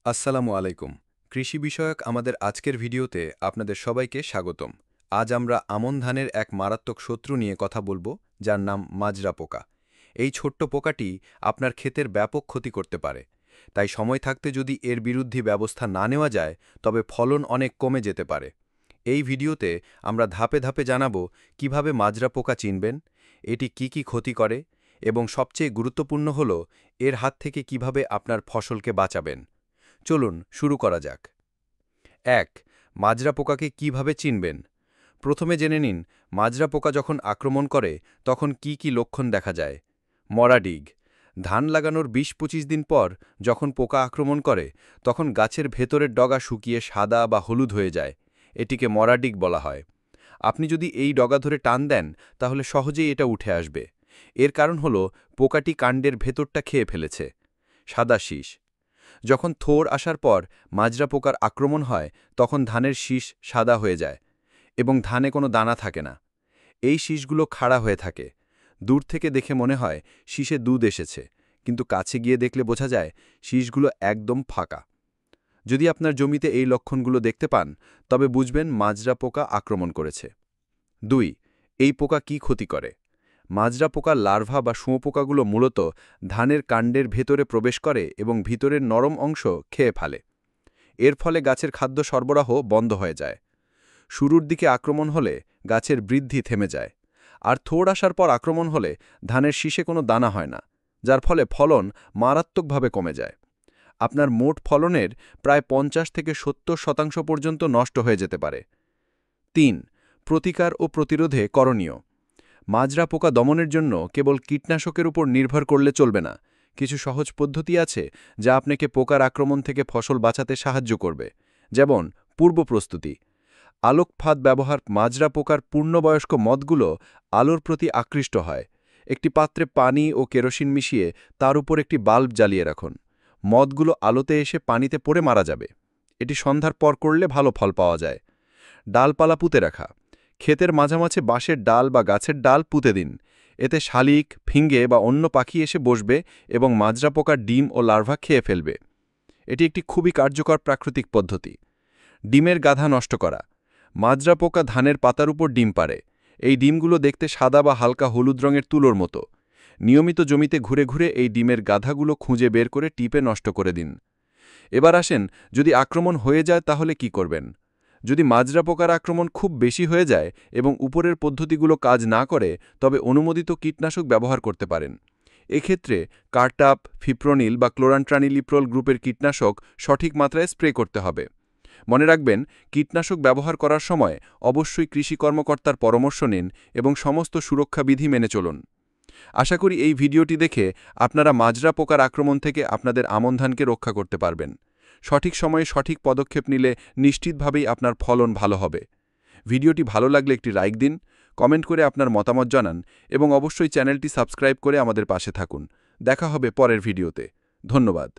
আসসালামু আলাইকুম। কৃষি বিষয়ক আমাদের আজকের ভিডিওতে আপনাদের সবাইকে স্বাগতম। আজ আমরা আমন ধানের এক মারাত্মক শত্রু নিয়ে কথা বলবো, যার নাম মাজরা পোকা। এই ছোট্ট পোকাটি আপনার ক্ষেতের ব্যাপক ক্ষতি করতে পারে। তাই সময় থাকতে যদি এর বিরুদ্ধে ব্যবস্থা না নেওয়া যায়, তবে ফলন অনেক কমে যেতে পারে। এই ভিডিওতে আমরা ধাপে ধাপে জানাবো কিভাবে মাজরা পোকা চিনবেন, এটি কি ক্ষতি করে, এবং সবচেয়ে গুরুত্বপূর্ণ হল এর হাত থেকে কিভাবে আপনার ফসলকে বাঁচাবেন। চলুন শুরু করা যাক। ১. মাজরা পোকাকে কিভাবে চিনবেন? প্রথমে জেনে নিন, মাজরা পোকা যখন আক্রমণ করে তখন কি লক্ষণ দেখা যায়। মরা ডিগ। ধান লাগানোর ২০-২৫ দিন পর যখন পোকা আক্রমণ করে, তখন গাছের ভেতরের ডগা শুকিয়ে সাদা বা হলুদ হয়ে যায়। এটিকে মরা ডিগ বলা হয়। আপনি যদি এই ডগা ধরে টান দেন, তাহলে সহজেই এটা উঠে আসবে। এর কারণ হল পোকাটি কাণ্ডের ভেতরটা খেয়ে ফেলেছে। সাদা শীষ। যখন থোড় আসার পর মাজরা পোকার আক্রমণ হয়, তখন ধানের শীষ সাদা হয়ে যায় এবং ধানে কোনো দানা থাকে না। এই শীষগুলো খাড়া হয়ে থাকে। দূর থেকে দেখে মনে হয় শীষে দুধ এসেছে, কিন্তু কাছে গিয়ে দেখলে বোঝা যায় শীষগুলো একদম ফাঁকা। যদি আপনার জমিতে এই লক্ষণগুলো দেখতে পান, তবে বুঝবেন মাজরা পোকা আক্রমণ করেছে। ২. এই পোকা কি ক্ষতি করে? মাজরা পোকার লার্ভা বা শুঁয়োপোকাগুলো মূলত ধানের কাণ্ডের ভেতরে প্রবেশ করে এবং ভিতরের নরম অংশ খেয়ে ফেলে। এর ফলে গাছের খাদ্য সরবরাহ বন্ধ হয়ে যায়। শুরুর দিকে আক্রমণ হলে গাছের বৃদ্ধি থেমে যায়, আর থোড় আসার পর আক্রমণ হলে ধানের শীষে কোনো দানা হয় না, যার ফলে ফলন মারাত্মকভাবে কমে যায়। আপনার মোট ফলনের প্রায় ৫০-৭০% পর্যন্ত নষ্ট হয়ে যেতে পারে। ৩. প্রতিকার ও প্রতিরোধে করণীয়। মাজরা পোকা দমনের জন্য কেবল কীটনাশকের উপর নির্ভর করলে চলবে না। কিছু সহজ পদ্ধতি আছে যা আপনাকে পোকার আক্রমণ থেকে ফসল বাঁচাতে সাহায্য করবে। যেমন পূর্ব প্রস্তুতি। আলোক ফাঁদ ব্যবহার। মাজরা পোকার পূর্ণবয়স্ক মদগুলো আলোর প্রতি আকৃষ্ট হয়। একটি পাত্রে পানি ও কেরোসিন মিশিয়ে তার উপর একটি বাল্ব জ্বালিয়ে রাখুন। মদগুলো আলোতে এসে পানিতে পড়ে মারা যাবে। এটি সন্ধ্যার পর করলে ভালো ফল পাওয়া যায়। ডালপালা পুঁতে রাখা। ক্ষেতের মাঝামাঝি বাঁশের ডাল বা গাছের ডাল পুঁতে দিন। এতে শালিক, ফিঙ্গে বা অন্য পাখি এসে বসবে এবং মাজরা পোকার ডিম ও লার্ভা খেয়ে ফেলবে। এটি একটি খুবই কার্যকর প্রাকৃতিক পদ্ধতি। ডিমের গাধা নষ্ট করা। মাজরা পোকা ধানের পাতার উপর ডিম পাড়ে। এই ডিমগুলো দেখতে সাদা বা হালকা হলুদ রঙের তুলোর মতো। নিয়মিত জমিতে ঘুরে ঘুরে এই ডিমের গাধাগুলো খুঁজে বের করে টিপে নষ্ট করে দিন। এবার আসেন, যদি আক্রমণ হয়ে যায় তাহলে কি করবেন? যদি মাজরা পোকার আক্রমণ খুব বেশি হয়ে যায় এবং উপরের পদ্ধতিগুলো কাজ না করে, তবে অনুমোদিত কীটনাশক ব্যবহার করতে পারেন। এক্ষেত্রে কার্টাপ, ফিপ্রোনিল বা ক্লোরান্ট্রানিলিপ্রোল গ্রুপের কীটনাশক সঠিক মাত্রায় স্প্রে করতে হবে। মনে রাখবেন, কীটনাশক ব্যবহার করার সময় অবশ্যই কৃষি কর্মকর্তার পরামর্শ নিন এবং সমস্ত সুরক্ষা বিধি মেনে চলুন। আশা করি এই ভিডিওটি দেখে আপনারা মাজরা পোকার আক্রমণ থেকে আপনাদের আমন ধানকে রক্ষা করতে পারবেন। সঠিক সময়ে সঠিক পদক্ষেপ নিলে নিশ্চিতভাবেই আপনার ফলন ভালো হবে। ভিডিওটি ভালো লাগলে একটি লাইক দিন, কমেন্ট করে আপনার মতামত জানান এবং অবশ্যই চ্যানেলটি সাবস্ক্রাইব করে আমাদের পাশে থাকুন। দেখা হবে পরের ভিডিওতে। ধন্যবাদ।